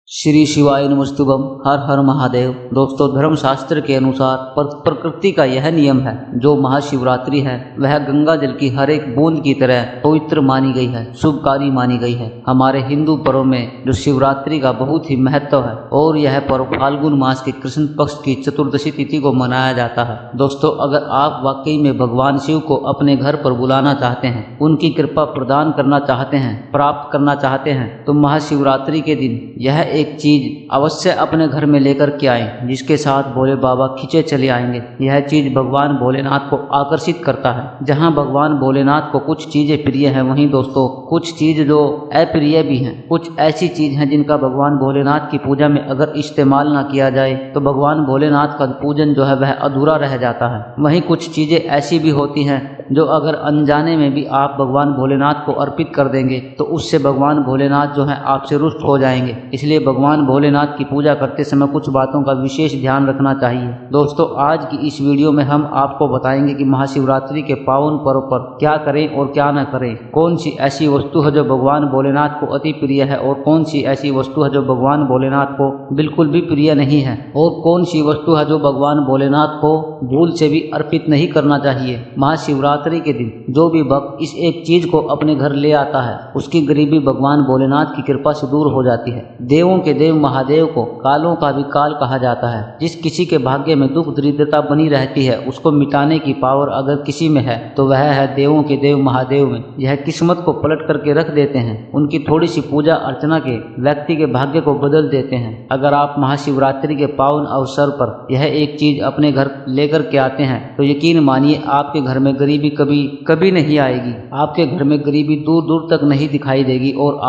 श्री शिवाय नमस्तुभम। हर हर महादेव। दोस्तों, धर्मशास्त्र के अनुसार प्रकृति का यह नियम है, जो महाशिवरात्रि है वह गंगा जल की हर एक बूंद की तरह पवित्र मानी गई है, शुभकारी मानी गई है। हमारे हिंदू पर्व में जो शिवरात्रि का बहुत ही महत्व है और यह पर्व फाल्गुन मास के कृष्ण पक्ष की चतुर्दशी तिथि को मनाया जाता है। दोस्तों, अगर आप वाकई में भगवान शिव को अपने घर पर बुलाना चाहते हैं, उनकी कृपा प्रदान करना चाहते हैं, प्राप्त करना चाहते हैं, तो महाशिवरात्रि के दिन यह एक चीज अवश्य अपने घर में लेकर के आएं, जिसके साथ भोले बाबा खींचे चले आएंगे। यह चीज भगवान भोलेनाथ को आकर्षित करता है। जहां भगवान भोलेनाथ को कुछ चीजें प्रिय हैं, वहीं दोस्तों कुछ चीज जो अप्रिय भी हैं। कुछ ऐसी चीज हैं जिनका भगवान भोलेनाथ की पूजा में अगर इस्तेमाल ना किया जाए तो भगवान भोलेनाथ का पूजन जो है वह अधूरा रह जाता है। वहीं कुछ चीजें ऐसी भी होती हैं जो अगर अनजाने में भी आप भगवान भोलेनाथ को अर्पित कर देंगे तो उससे भगवान भोलेनाथ जो है आपसे रुष्ट हो जाएंगे। इसलिए भगवान भोलेनाथ की पूजा करते समय कुछ बातों का विशेष ध्यान रखना चाहिए। दोस्तों, आज की इस वीडियो में हम आपको बताएंगे कि महाशिवरात्रि के पावन पर्व पर क्या करें और क्या न करें। कौन सी ऐसी वस्तु है जो भगवान भोलेनाथ को अति प्रिय है और कौन सी ऐसी वस्तु है जो भगवान भोलेनाथ को बिल्कुल भी प्रिय नहीं है, और कौन सी वस्तु है जो भगवान भोलेनाथ को भूल से भी अर्पित नहीं करना चाहिए। महाशिवरात्रि के दिन जो भी भक्त इस एक चीज को अपने घर ले आता है, उसकी गरीबी भगवान भोलेनाथ की कृपा से दूर हो जाती है। देवों के देव महादेव को कालों का भी काल कहा जाता है। जिस किसी के भाग्य में दुख दरिद्रता बनी रहती है, उसको मिटाने की पावर अगर किसी में है तो वह है देवों के देव महादेव में। यह किस्मत को पलट करके रख देते हैं। उनकी थोड़ी सी पूजा अर्चना के व्यक्ति के भाग्य को बदल देते हैं। अगर आप महाशिवरात्रि के पावन अवसर पर यह एक चीज अपने घर लेकर के आते हैं तो यकीन मानिए आपके घर में गरीबी कभी नहीं आएगी। आपके घर में गरीबी दूर दूर तक नहीं दिखाई देगी और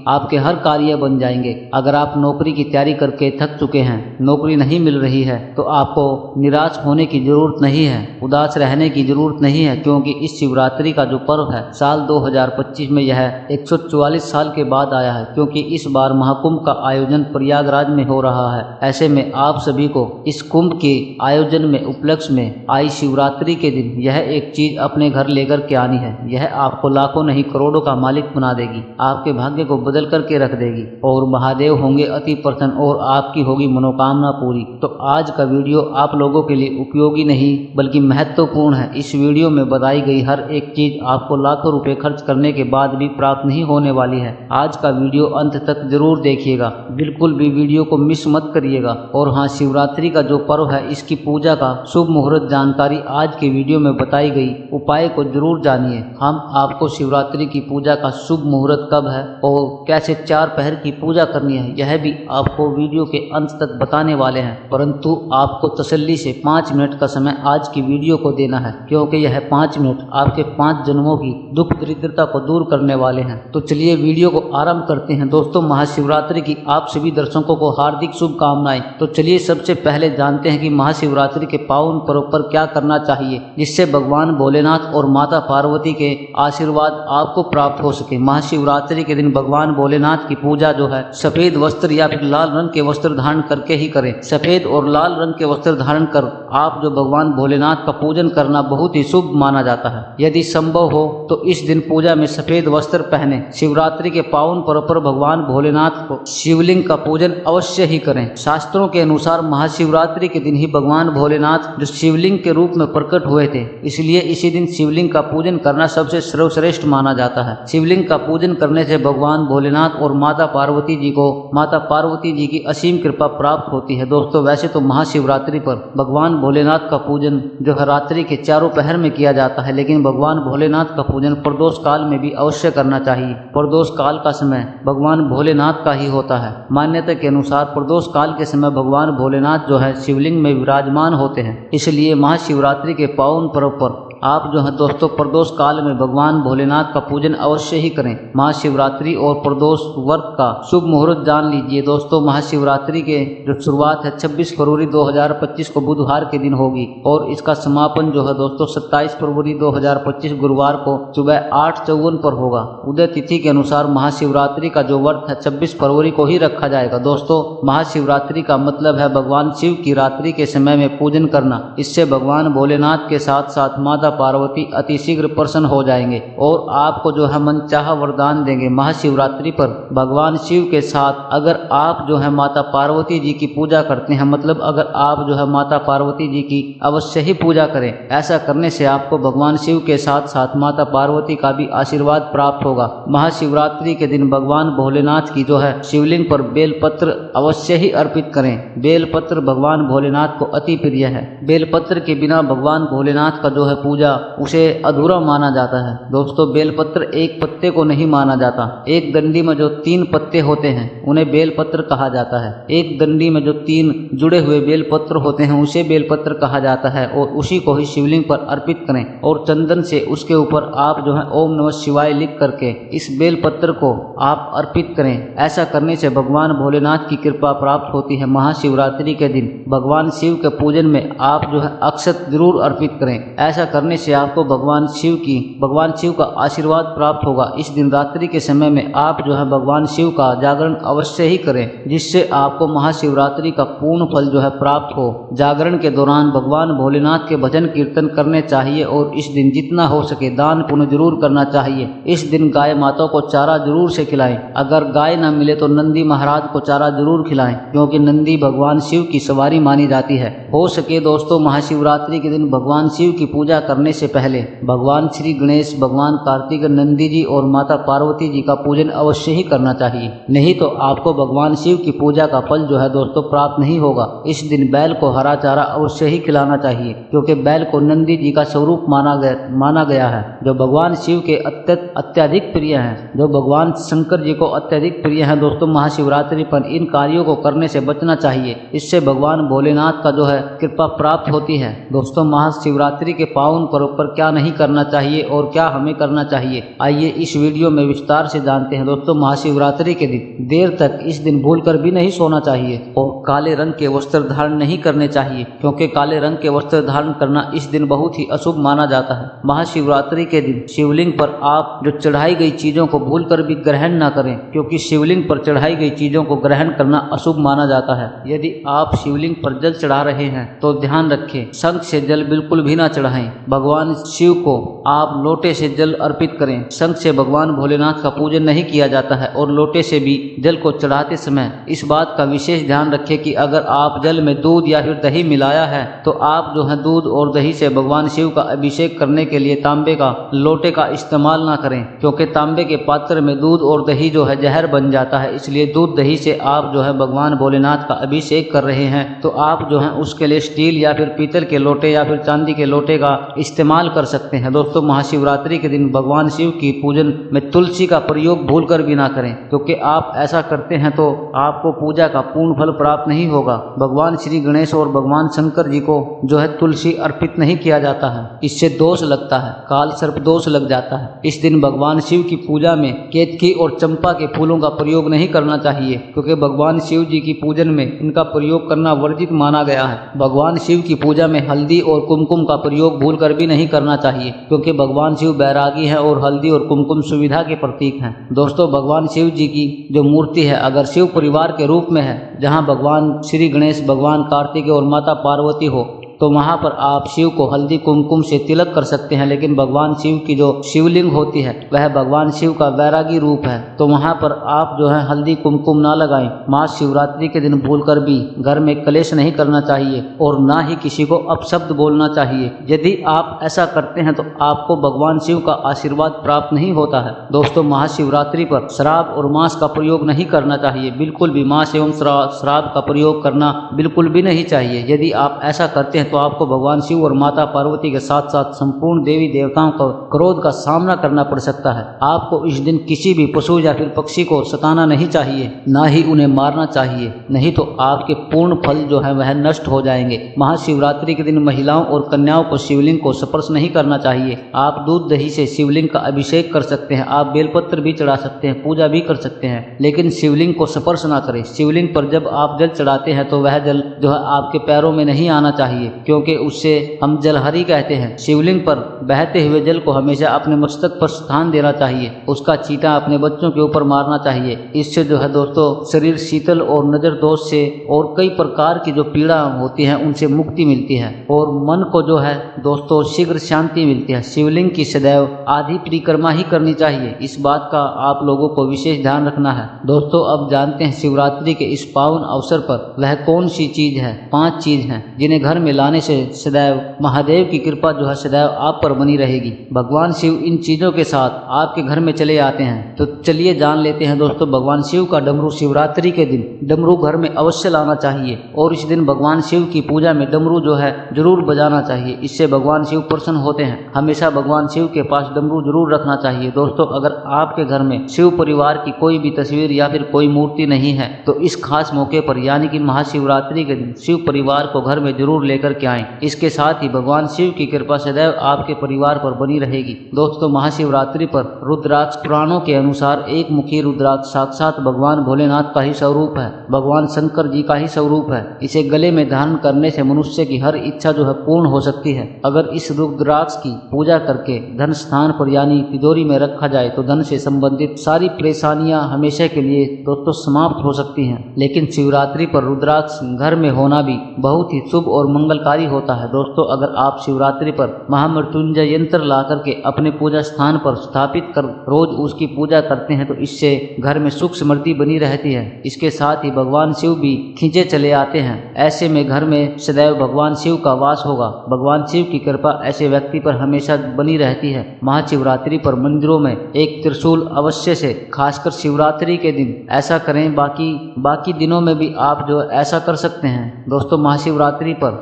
आपके हर कार्य बन जाएंगे। अगर आप नौकरी की तैयारी करके थक चुके हैं, नौकरी नहीं मिल रही है, तो आपको निराश होने की जरूरत नहीं है, उदास रहने की जरूरत नहीं है, क्योंकि इस शिवरात्रि का जो पर्व है साल 2025 में यह 144 साल के बाद आया है, क्योंकि इस बार महाकुंभ का आयोजन प्रयागराज में हो रहा है। ऐसे में आप सभी को इस कुंभ के आयोजन में उपलक्ष्य में आई शिवरात्रि के दिन यह एक चीज अपने घर लेकर के आनी है। यह आपको लाखों नहीं करोड़ों का मालिक बना देगी, आपके भाग्य को बदल करके रख देगी और महादेव होंगे अति प्रसन्न और आपकी होगी मनोकामना पूरी। तो आज का वीडियो आप लोगों के लिए उपयोगी नहीं बल्कि महत्वपूर्ण है। इस वीडियो में बताई गई हर एक चीज आपको लाखों रुपए खर्च करने के बाद भी प्राप्त नहीं होने वाली है। आज का वीडियो अंत तक जरूर देखिएगा, बिल्कुल भी वीडियो को मिस मत करिएगा। और हाँ, शिवरात्रि का जो पर्व है, इसकी पूजा का शुभ मुहूर्त जानकारी आज के वीडियो में बताई गई उपाय को जरूर जानिए। हम आपको शिवरात्रि की पूजा का शुभ मुहूर्त कब है और कैसे 4 पहर की पूजा करनी है, यह भी आपको वीडियो के अंत तक बताने वाले हैं। परंतु आपको तसल्ली से 5 मिनट का समय आज की वीडियो को देना है, क्योंकि यह 5 मिनट आपके 5 जन्मों की दुख दरिद्रता को दूर करने वाले हैं। तो चलिए वीडियो को आरंभ करते हैं। दोस्तों, महाशिवरात्रि की आप सभी दर्शकों को हार्दिक शुभकामनाएं। तो चलिए सबसे पहले जानते हैं कि महाशिवरात्रि के पावन पर्व पर क्या करना चाहिए, जिससे भगवान भोलेनाथ और माता पार्वती के आशीर्वाद आपको प्राप्त हो सके। महाशिवरात्रि के दिन भगवान भोलेनाथ की पूजा जो है सफेद वस्त्र या फिर लाल रंग के वस्त्र धारण करके ही करें। सफेद और लाल रंग के वस्त्र धारण कर आप जो भगवान भोलेनाथ का पूजन करना बहुत ही शुभ माना जाता है। यदि संभव हो तो इस दिन पूजा में सफेद वस्त्र पहने। शिवरात्रि के पावन पर्व पर भगवान भोलेनाथ को शिवलिंग का पूजन अवश्य ही करें। शास्त्रों के अनुसार महाशिवरात्रि के दिन ही भगवान भोलेनाथ जो शिवलिंग के रूप में प्रकट हुए थे, इसलिए इसी दिन शिवलिंग का पूजन करना सबसे सर्वश्रेष्ठ माना जाता है। शिवलिंग का पूजन करने से भगवान भोलेनाथ और माता पार्वती जी की असीम कृपा प्राप्त होती है। दोस्तों, वैसे तो महाशिवरात्रि पर भगवान भोलेनाथ का पूजन जो है रात्रि के 4 पहर में किया जाता है, लेकिन भगवान भोलेनाथ का पूजन प्रदोष काल में भी अवश्य करना चाहिए। प्रदोष काल का समय भगवान भोलेनाथ का ही होता है। मान्यता के अनुसार प्रदोष काल के समय भगवान भोलेनाथ जो है शिवलिंग में विराजमान होते हैं। इसलिए महाशिवरात्रि के पावन पर्व पर आप जो है दोस्तों प्रदोष काल में भगवान भोलेनाथ का पूजन अवश्य ही करें। महाशिवरात्रि और प्रदोष व्रत का शुभ मुहूर्त जान लीजिए। दोस्तों, महाशिवरात्रि के जो शुरुआत है 26 फरवरी 2025 को बुधवार के दिन होगी और इसका समापन जो है दोस्तों 27 फरवरी 2025 गुरुवार को सुबह 8:54 पर होगा। उदय तिथि के अनुसार महाशिवरात्रि का जो व्रत है 26 फरवरी को ही रखा जाएगा। दोस्तों, महाशिवरात्रि का मतलब है भगवान शिव की रात्रि के समय में पूजन करना। इससे भगवान भोलेनाथ के साथ साथ माता पार्वती अतिशीघ्र प्रसन्न हो जाएंगे और आपको जो है मनचाहा वरदान देंगे। महाशिवरात्रि पर भगवान शिव के साथ अगर आप जो है माता पार्वती जी की पूजा करते हैं, मतलब अगर आप जो है माता पार्वती जी की अवश्य ही पूजा करें, ऐसा करने से आपको भगवान शिव के साथ साथ माता पार्वती का भी आशीर्वाद प्राप्त होगा। महाशिवरात्रि के दिन भगवान भोलेनाथ की जो है शिवलिंग पर बेलपत्र अवश्य ही अर्पित करें। बेलपत्र भगवान भोलेनाथ को अति प्रिय है। बेलपत्र के बिना भगवान भोलेनाथ का जो है पूजा उसे अधूरा माना जाता है। दोस्तों, बेलपत्र एक पत्ते को नहीं माना जाता। एक डंडी में जो 3 पत्ते होते हैं उन्हें बेलपत्र कहा जाता है। एक डंडी में जो 3 जुड़े हुए बेलपत्र होते हैं उसे बेलपत्र कहा जाता है और उसी को ही शिवलिंग पर अर्पित करें और चंदन से उसके ऊपर आप जो है ओम नमः शिवाय लिख करके इस बेलपत्र को आप अर्पित करें। ऐसा करने से भगवान भोलेनाथ की कृपा प्राप्त होती है। महाशिवरात्रि के दिन भगवान शिव के पूजन में आप जो है अक्षत जरूर अर्पित करें। ऐसा करने से आपको भगवान शिव का आशीर्वाद प्राप्त होगा। इस दिन रात्रि के समय में आप जो है भगवान शिव का जागरण अवश्य ही करें, जिससे आपको महाशिवरात्रि का पूर्ण फल जो है प्राप्त हो। जागरण के दौरान भगवान भोलेनाथ के भजन कीर्तन करने चाहिए और इस दिन जितना हो सके दान पुण्य जरूर करना चाहिए। इस दिन गाय माता को चारा जरूर से खिलाएं। अगर गाय न मिले तो नंदी महाराज को चारा जरूर खिलाएं, क्योंकि नंदी भगवान शिव की सवारी मानी जाती है। हो सके दोस्तों, महाशिवरात्रि के दिन भगवान शिव की पूजा करने से पहले भगवान श्री गणेश, भगवान कार्तिक, नंदी जी और माता पार्वती जी का पूजन अवश्य ही करना चाहिए। नहीं तो आपको भगवान शिव की पूजा का फल जो है दोस्तों प्राप्त नहीं होगा। इस दिन बैल को हरा चारा अवश्य ही खिलाना चाहिए, क्योंकि बैल को नंदी जी का स्वरूप माना गया है, जो भगवान शिव के अत्यधिक प्रिय हैं, जो भगवान शंकर जी को अत्यधिक प्रिय हैं। दोस्तों, महाशिवरात्रि पर इन कार्यों को करने से बचना चाहिए, इससे भगवान भोलेनाथ का जो है कृपा प्राप्त होती है। दोस्तों, महाशिवरात्रि के पावन पर्व पर क्या नहीं करना चाहिए और क्या हमें करना चाहिए, आइए इस वीडियो में विस्तार से जानते हैं। दोस्तों, महाशिवरात्रि के दिन देर तक इस दिन भूलकर भी नहीं सोना चाहिए और काले रंग के वस्त्र धारण नहीं करने चाहिए, क्योंकि काले रंग के वस्त्र धारण करना इस दिन बहुत ही अशुभ माना जाता है। महाशिवरात्रि के दिन शिवलिंग पर आप जो चढ़ाई गई चीजों को भूलकर भी ग्रहण न करें, क्योंकि शिवलिंग पर चढ़ाई गई चीजों को ग्रहण करना अशुभ माना जाता है। यदि आप शिवलिंग पर जल चढ़ा रहे हैं तो ध्यान रखें, शंख से जल बिल्कुल भी ना चढ़ाएं। भगवान शिव को आप लोटे से जल अर्पित करें। शंख से भगवान भोलेनाथ का पूजन नहीं किया जाता है और लोटे से भी जल को चढ़ाते समय इस बात का विशेष ध्यान रखें कि अगर आप जल में दूध या फिर दही मिलाया है तो आप जो है दूध और दही से भगवान शिव का अभिषेक करने के लिए तांबे का लोटे का इस्तेमाल ना करें, क्योंकि तांबे के पात्र में दूध और दही जो है जहर बन जाता है। इसलिए दूध दही से आप जो है भगवान भोलेनाथ का अभिषेक कर रहे हैं तो आप जो है उसके लिए स्टील या फिर पीतल के लोटे या फिर चांदी के लोटे का इस्तेमाल कर सकते हैं। दोस्तों, महाशिवरात्रि के दिन भगवान शिव की पूजन में तुलसी का प्रयोग भूलकर भी ना करें, क्योंकि आप ऐसा करते हैं तो आपको पूजा का पूर्ण फल प्राप्त नहीं होगा। भगवान श्री गणेश और भगवान शंकर जी को जो है तुलसी अर्पित नहीं किया जाता है, इससे दोष लगता है, काल सर्प दोष लग जाता है। इस दिन भगवान शिव की पूजा में केतकी और चंपा के फूलों का प्रयोग नहीं करना चाहिए, क्योंकि भगवान शिव जी की पूजन में इनका प्रयोग करना वर्जित माना गया है। भगवान शिव की पूजा में हल्दी और कुमकुम का प्रयोग भूलकर भी नहीं करना चाहिए, क्योंकि भगवान शिव बैरागी हैं और हल्दी और कुमकुम सुविधा के प्रतीक हैं। दोस्तों, भगवान शिव जी की जो मूर्ति है अगर शिव परिवार के रूप में है, जहाँ भगवान श्री गणेश, भगवान कार्तिक और माता पार्वती हो, तो वहाँ पर आप शिव को हल्दी कुमकुम से तिलक कर सकते हैं। लेकिन भगवान शिव की जो शिवलिंग होती है वह भगवान शिव का वैरागी रूप है, तो वहाँ पर आप जो है हल्दी कुमकुम ना लगाएं। महाशिवरात्रि के दिन भूलकर भी घर में कलेश नहीं करना चाहिए और ना ही किसी को अपशब्द बोलना चाहिए। यदि आप ऐसा करते हैं तो आपको भगवान शिव का आशीर्वाद प्राप्त नहीं होता है। दोस्तों, महाशिवरात्रि पर शराब और मांस का प्रयोग नहीं करना चाहिए, बिल्कुल भी मांस एवं शराब का प्रयोग करना बिल्कुल भी नहीं चाहिए। यदि आप ऐसा करते हैं तो आपको भगवान शिव और माता पार्वती के साथ साथ संपूर्ण देवी देवताओं का क्रोध का सामना करना पड़ सकता है। आपको इस दिन किसी भी पशु या फिर पक्षी को सताना नहीं चाहिए, ना ही उन्हें मारना चाहिए, नहीं तो आपके पूर्ण फल जो है वह नष्ट हो जाएंगे। महाशिवरात्रि के दिन महिलाओं और कन्याओं को शिवलिंग को स्पर्श नहीं करना चाहिए। आप दूध दही से शिवलिंग का अभिषेक कर सकते हैं, आप बेलपत्र भी चढ़ा सकते हैं, पूजा भी कर सकते हैं, लेकिन शिवलिंग को स्पर्श ना करें। शिवलिंग पर जब आप जल चढ़ाते हैं तो वह जल जो है आपके पैरों में नहीं आना चाहिए, क्योंकि उससे हम जलहरी कहते हैं। शिवलिंग पर बहते हुए जल को हमेशा अपने मस्तक पर स्थान देना चाहिए। उसका चींटा अपने बच्चों के ऊपर मारना चाहिए। इससे जो है दोस्तों शरीर शीतल और नजर दोष से और कई प्रकार की जो पीड़ा होती है उनसे मुक्ति मिलती है और मन को जो है दोस्तों शीघ्र शांति मिलती है। शिवलिंग की सदैव आधी परिक्रमा ही करनी चाहिए। इस बात का आप लोगों को विशेष ध्यान रखना है। दोस्तों अब जानते हैं शिवरात्रि के इस पावन अवसर पर वह कौन सी चीज है। 5 चीज हैं जिन्हें घर में लाने से सदैव महादेव की कृपा जो है सदैव आप पर बनी रहेगी। भगवान शिव इन चीजों के साथ आपके घर में चले आते हैं। तो चलिए जान लेते हैं दोस्तों भगवान शिव का डमरू। शिवरात्रि के दिन डमरू घर में अवश्य लाना चाहिए और इस दिन भगवान शिव की पूजा में डमरू जो है जरूर बजाना चाहिए। इससे भगवान शिव प्रसन्न होते हैं। हमेशा भगवान शिव के पास डमरू जरूर रखना चाहिए। दोस्तों अगर आपके घर में शिव परिवार की कोई भी तस्वीर या फिर कोई मूर्ति नहीं है तो इस खास मौके पर यानी कि महाशिवरात्रि के दिन शिव परिवार को घर में जरूर लेकर के आएं। इसके साथ ही भगवान शिव की कृपा सदैव आपके परिवार पर बनी रहेगी। दोस्तों महाशिवरात्रि पर रुद्राक्ष पुराणों के अनुसार एक मुखी रुद्राक्ष साक्षात भगवान भोलेनाथ का ही स्वरूप है, भगवान शंकर जी का ही स्वरूप है। इसे गले में धारण करने से मनुष्य की हर इच्छा जो है पूर्ण हो सकती है। अगर इस रुद्राक्ष की पूजा करके धन स्थान पर यानी तिजोरी में रखा जाए तो धन से संबंधित सारी परेशानियां हमेशा के लिए दोस्तों समाप्त हो सकती हैं। लेकिन शिवरात्रि पर रुद्राक्ष घर में होना भी बहुत ही शुभ और मंगलकारी होता है। दोस्तों अगर आप शिवरात्रि पर महामृत्युंजय यंत्र ला करके अपने पूजा स्थान पर स्थापित कर रोज उसकी पूजा करते हैं तो इससे घर में सुख समृद्धि बनी रहती है। इसके साथ ही भगवान शिव भी खींचे चले आते हैं। ऐसे में घर में सदैव भगवान शिव का वास होगा। भगवान शिव की कृपा ऐसे व्यक्ति पर हमेशा बनी रहती है। महाशिवरात्रि पर मंदिरों में एक त्रिशूल अवश्य से, खासकर शिवरात्रि के दिन ऐसा करें। बाकी दिनों में भी आप जो ऐसा कर सकते हैं। दोस्तों महाशिवरात्रि पर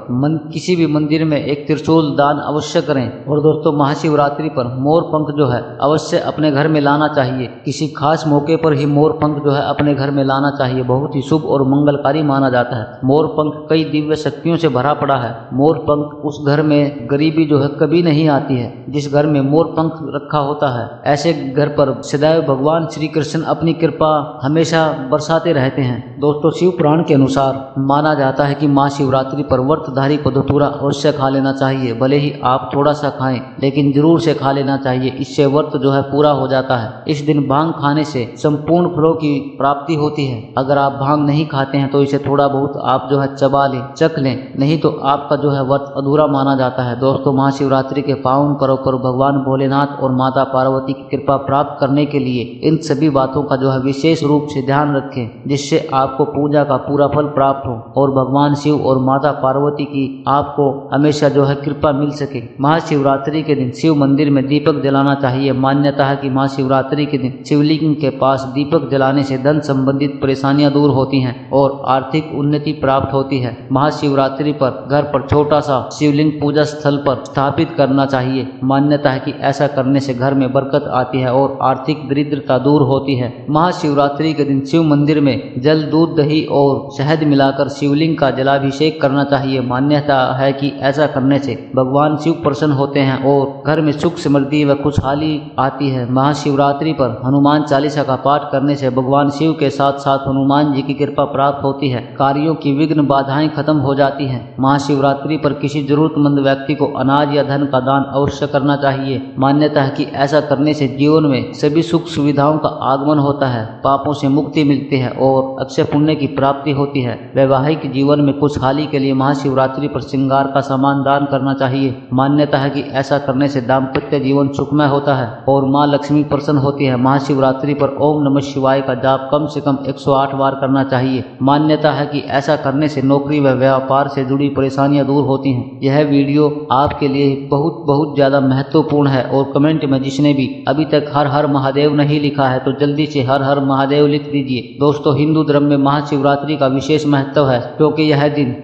किसी भी मंदिर में एक त्रिशूल दान अवश्य करें। और दोस्तों महाशिवरात्रि पर मोर पंख जो है अवश्य अपने घर में लाना चाहिए। किसी खास मौके पर ही मोर पंख जो है अपने घर में लाना चाहिए। बहुत ही शुभ और मंगलकारी माना जाता है। मोर पंख कई दिव्य शक्तियों से भरा पड़ा है। मोर पंख उस घर में गरीबी जो है कभी नहीं आती है जिस घर में मोर पंख रखा होता है। ऐसे घर पर सदैव भगवान श्री कृष्ण अपनी कृपा हमेशा बरसाते रहते हैं। दोस्तों शिव पुराण के अनुसार माना जाता है कि महाशिवरात्रि पर व्रतधारी को धतूरा अवश्य खा लेना चाहिए। भले ही आप थोड़ा सा खाएं लेकिन जरूर से खा लेना चाहिए। इससे व्रत जो है पूरा हो जाता है। इस दिन भांग खाने से संपूर्ण फलों की प्राप्ति होती है। अगर आप भांग नहीं खाते हैं तो इसे थोड़ा बहुत आप जो है चबा लें, चख लें, नहीं तो आपका जो है व्रत अधूरा माना जाता है। दोस्तों महाशिवरात्रि के पावन पर्व पर भगवान भोलेनाथ और माता पार्वती की कृपा प्राप्त करने के लिए इन सभी बातों का जो है विशेष रूप से ध्यान रखें जिससे आपको पूजा का पूरा फल प्राप्त हो और भगवान शिव और माता पार्वती की आपको हमेशा जो है कृपा मिल सके। महाशिवरात्रि के दिन शिव मंदिर में दीपक जलाना चाहिए। मान्यता है कि महाशिवरात्रि के दिन शिवलिंग के पास दीपक जलाने से धन संबंधित परेशानियां दूर होती हैं और आर्थिक उन्नति प्राप्त होती है। महाशिवरात्रि पर घर पर छोटा सा शिवलिंग पूजा स्थल पर स्थापित करना चाहिए। मान्यता है कि ऐसा करने से घर में बरकत आती है और आर्थिक दरिद्रता दूर होती है। महाशिवरात्रि के दिन शिव मंदिर में जल, दूध, दही और शहद मिलाकर शिवलिंग का जलाभिषेक करना चाहिए। मान्यता है कि ऐसा करने से भगवान शिव प्रसन्न होते हैं और घर में सुख समृद्धि व खुशहाली आती है। महाशिवरात्रि पर हनुमान चालीसा का पाठ करने से भगवान शिव के साथ साथ हनुमान जी की कृपा प्राप्त होती है। कार्यों की विघ्न बाधाएं खत्म हो जाती हैं। महाशिवरात्रि पर किसी जरूरतमंद व्यक्ति को अनाज या धन का दान अवश्य करना चाहिए। मान्यता है कि ऐसा करने से जीवन में सभी सुख सुविधाओं का आगमन होता है, पापों से मुक्ति मिलती है और अक्षय पुण्य की प्राप्ति होती है। वैवाहिक जीवन में खुशहाली के लिए महाशिवरात्रि पर श्रृंगार का सामान दान करना चाहिए। मान्यता है कि ऐसा करने से दाम्पत्य जीवन सुखमय होता है और माँ लक्ष्मी प्रसन्न होती है। महाशिवरात्रि पर ओम नमः शिवाय का जाप कम से कम 108 बार करना चाहिए। मान्यता है कि ऐसा करने से नौकरी व व्यापार से जुड़ी परेशानियां दूर होती हैं। यह वीडियो आपके लिए बहुत ज्यादा महत्वपूर्ण है और कमेंट में जिसने भी अभी तक हर हर महादेव नहीं लिखा है तो जल्दी से हर हर महादेव लिख दीजिए। दोस्तों हिंदू धर्म में महाशिवरात्रि का विशेष महत्व है क्योंकि यह दिन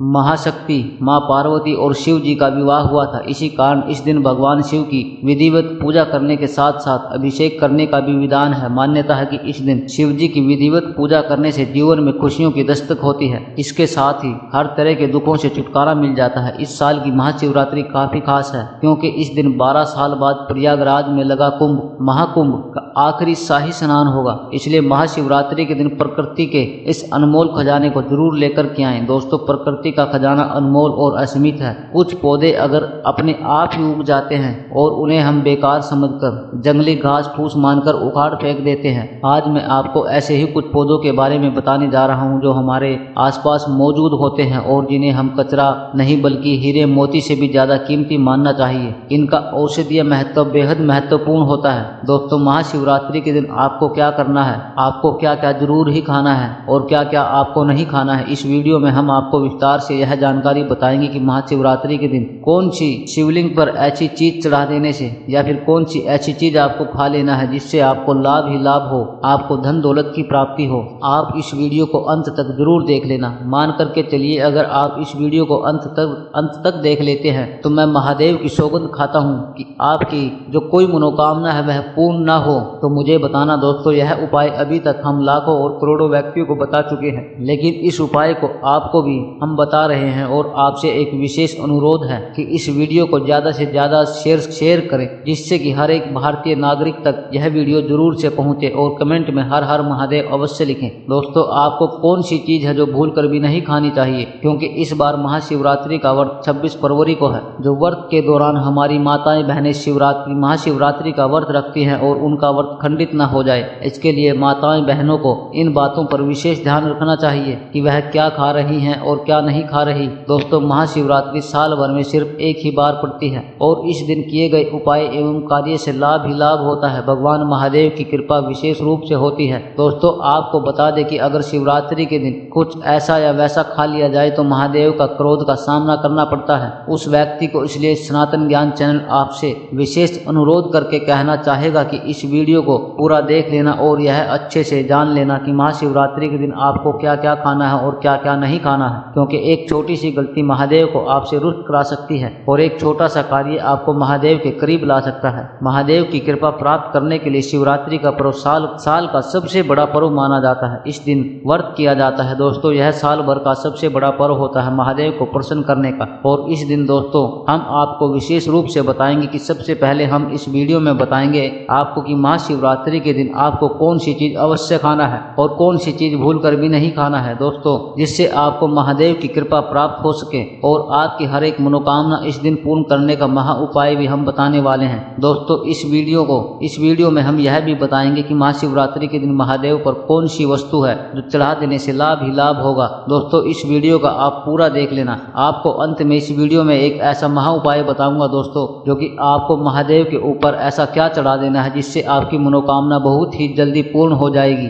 महाशक्ति माँ पार्वती और शिव जी का विवाह हुआ था। इसी कारण इस दिन भगवान शिव की विधिवत पूजा करने के साथ साथ अभिषेक करने का भी विधान है। मान्यता है कि इस दिन शिव जी की विधिवत पूजा करने से जीवन में खुशियों की दस्तक होती है। इसके साथ ही हर तरह के दुखों से छुटकारा मिल जाता है। इस साल की महाशिवरात्रि काफी खास है क्योंकि इस दिन 12 साल बाद प्रयागराज में लगा महाकुंभ का आखिरी शाही स्नान होगा। इसलिए महाशिवरात्रि के दिन प्रकृति के इस अनमोल खजाने को जरूर लेकर के आएं। दोस्तों प्रकृति का खजाना अनमोल और असीमित है। कुछ पौधे अगर अपने आप ही उग जाते हैं और उन्हें हम बेकार समझकर जंगली घास फूस मानकर उखाड़ फेंक देते हैं। आज मैं आपको ऐसे ही कुछ पौधों के बारे में बताने जा रहा हूं जो हमारे आसपास मौजूद होते हैं और जिन्हें हम कचरा नहीं बल्कि हीरे मोती से भी ज्यादा कीमती मानना चाहिए। इनका औषधीय महत्व बेहद महत्वपूर्ण होता है। दोस्तों, महाशिवरात्रि के दिन आपको क्या करना है, आपको क्या क्या जरूर ही खाना है और क्या क्या आपको नहीं खाना है, इस वीडियो में हम आपको विस्तार से यह जानकारी बताएंगे कि महाशिवरात्रि के दिन कौन सी शिवलिंग पर ऐसी चीज चढ़ा देने से या फिर कौन सी ऐसी चीज आपको खा लेना है जिससे आपको लाभ ही लाभ हो, आपको धन दौलत की प्राप्ति हो। आप इस वीडियो को अंत तक जरूर देख लेना। मान करके चलिए, अगर आप इस वीडियो को अंत तक देख लेते हैं तो मैं महादेव की सौगंध खाता हूँ कि आपकी जो कोई मनोकामना है वह पूर्ण ना हो। तो मुझे बताना दोस्तों, यह उपाय अभी तक हम लाखों और करोड़ों व्यक्तियों को बता चुके हैं, लेकिन इस उपाय को आपको भी हम बता रहे हैं और आपसे एक विशेष अनुरोध है कि इस वीडियो को ज्यादा से ज्यादा शेयर करें, जिससे कि हर एक भारतीय नागरिक तक यह वीडियो जरूर से पहुंचे और कमेंट में हर हर महादेव अवश्य लिखें। दोस्तों, आपको कौन सी चीज है जो भूल कर भी नहीं खानी चाहिए, क्योंकि इस बार महाशिवरात्रि का व्रत 26 फरवरी को है। जो व्रत के दौरान हमारी माताएं बहनें महाशिवरात्रि का व्रत रखती हैं और उनका व्रत खंडित न हो जाए, इसके लिए माताएं बहनों को इन बातों पर विशेष ध्यान रखना चाहिए कि वह क्या खा रही हैं और क्या नहीं खा रही। दोस्तों, महाशिवरात्रि साल भर में सिर्फ एक ही बार पड़ती है और इस दिन किए गए उपाय एवं कार्य से लाभ ही लाभ होता है। भगवान महादेव की कृपा विशेष रूप से होती है। दोस्तों, आपको बता दें कि अगर शिवरात्रि के दिन कुछ ऐसा या वैसा खा लिया जाए तो महादेव का क्रोध का सामना करना पड़ता है उस व्यक्ति को। इसलिए सनातन ज्ञान चैनल आपसे विशेष अनुरोध करके कहना चाहेगा कि इस वीडियो को पूरा देख लेना और यह अच्छे से जान लेना कि महाशिवरात्रि के दिन आपको क्या क्या खाना है और क्या क्या नहीं खाना है, क्योंकि एक छोटी सी गलती महादेव को आपसे रुष्ट करा सकती है और एक छोटा सा कार्य आपको महादेव के करीब ला सकता है। महादेव की कृपा प्राप्त करने के लिए शिवरात्रि का पर्व साल का सबसे बड़ा पर्व माना जाता है। इस दिन व्रत किया जाता है। दोस्तों, यह साल भर का सबसे बड़ा पर्व होता है महादेव को प्रसन्न करने का। और इस दिन दोस्तों हम आपको विशेष रूप से बताएंगे कि सबसे पहले हम इस वीडियो में बताएंगे आपको कि महाशिवरात्रि के दिन आपको कौन सी चीज अवश्य खाना है और कौन सी चीज भूल कर भी नहीं खाना है दोस्तों, जिससे आपको महादेव की कृपा प्राप्त हो सके और आपकी हर एक मनोकामना इस दिन पूर्ण करने का महा उपाय भी हम बताने वाले हैं। दोस्तों, इस वीडियो में हम यह भी बताएंगे कि महाशिवरात्रि के दिन महादेव पर कौन सी वस्तु है जो चढ़ा देने से लाभ ही लाभ होगा। दोस्तों, इस वीडियो का आप पूरा देख लेना। आपको अंत में इस वीडियो में एक ऐसा महा उपाय बताऊंगा दोस्तों, जो कि आपको महादेव के ऊपर ऐसा क्या चढ़ा देना है जिससे आपकी मनोकामना बहुत ही जल्दी पूर्ण हो जाएगी।